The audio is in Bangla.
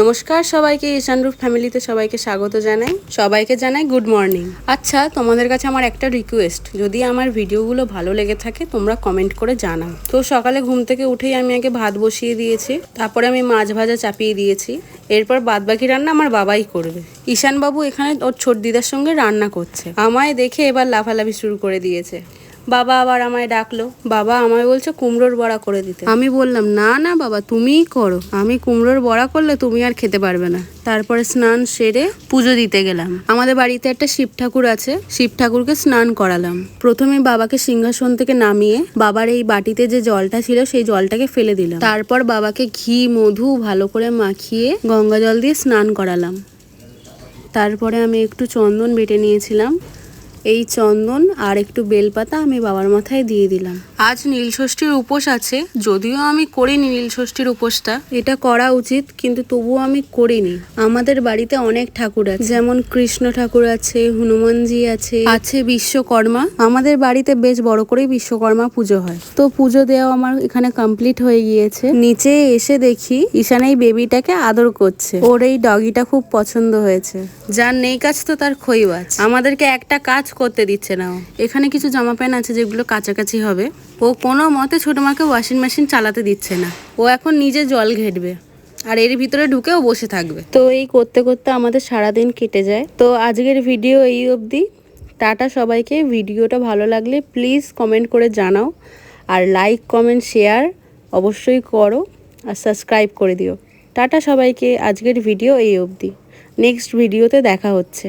নমস্কার সবাইকে, ঈশান রূপ ফ্যামিলিতে সবাইকে স্বাগত জানাই। সবাইকে জানাই গুড মর্নিং। আচ্ছা, তোমাদের কাছে আমার একটা রিকোয়েস্ট, যদি আমার ভিডিওগুলো ভালো লেগে থাকে তোমরা কমেন্ট করে জানাও। তো সকালে ঘুম থেকে উঠেই আমি আগে ভাত বসিয়ে দিয়েছি, তারপরে আমি মাছ ভাজা চাপিয়ে দিয়েছি। এরপর বাদবাকি রান্না আমার বাবাই করবে। ঈশান বাবু এখানে ওর ছোট দিদার সঙ্গে রান্না করছে। আমায় দেখে এবার লাফালাফি শুরু করে দিয়েছে। বাবা আবার আমায় ডাকলো, বাবা আমায় বলছে কুমড়োর বড়া করে দিতে। আমি বললাম না না বাবা, তুমিই করো, আমি কুমড়োর বড়া করলে তুমি আর খেতে পারবে না। তারপরে স্নান সেরে পুজো দিতে গেলাম। আমাদের বাড়িতে একটা শিব ঠাকুর আছে, শিব ঠাকুরকে স্নান করালাম। প্রথমে বাবাকে সিংহাসন থেকে নামিয়ে বাবার এই বাটিতে যে জলটা ছিল সেই জলটাকে ফেলে দিলাম। তারপর বাবাকে ঘি মধু ভালো করে মাখিয়ে গঙ্গা জল দিয়ে স্নান করালাম। তারপরে আমি একটু চন্দন বেটে নিয়েছিলাম, এই চন্দন আর একটু বেলপাতা আমি বাবার মাথায় দিয়ে দিলাম। আজ নীলষষ্ঠীর উপোস আছে, যদিও আমি করিনি নীলষষ্ঠীর উপোসটা, এটা করা উচিত কিন্তু তবুও আমি করিনি। আমাদের বাড়িতে অনেক ঠাকুর আছে, যেমন কৃষ্ণ ঠাকুর আছে, হনুমানজি আছে বিশ্বকর্মা। আমাদের বাড়িতে বেশ বড় করেই বিশ্বকর্মা পুজো হয়। তো পুজো দেওয়া আমার এখানে কমপ্লিট হয়ে গিয়েছে। নিচে এসে দেখি ঈশান এই বেবিটাকে আদর করছে। ওর এই ডগিটা খুব পছন্দ হয়েছে। যার নেই কাজ তো তার খইবাজ। আমাদেরকে একটা কাজ করতে দিচ্ছে না। এখানে কিছু জামা প্যান্ট আছে যেগুলো কাছাকাছি হবে। ও কোনো মতে ছোট মাকে ওয়াশিং মেশিন চালাতে দিচ্ছে না। ও এখন নিজে জল ঘেটবে আর এর ভিতরে ঢুকেও বসে থাকবে। তো এই করতে করতে আমাদের সারাদিন কেটে যায়। তো আজকের ভিডিও এই অবধি। টাটা সবাইকে। ভিডিওটা ভালো লাগলে প্লিজ কমেন্ট করে জানাও, আর লাইক কমেন্ট শেয়ার অবশ্যই করো, আর সাবস্ক্রাইব করে দিও। টাটা সবাইকে। আজকের ভিডিও এই অবধি, নেক্সট ভিডিওতে দেখা হচ্ছে।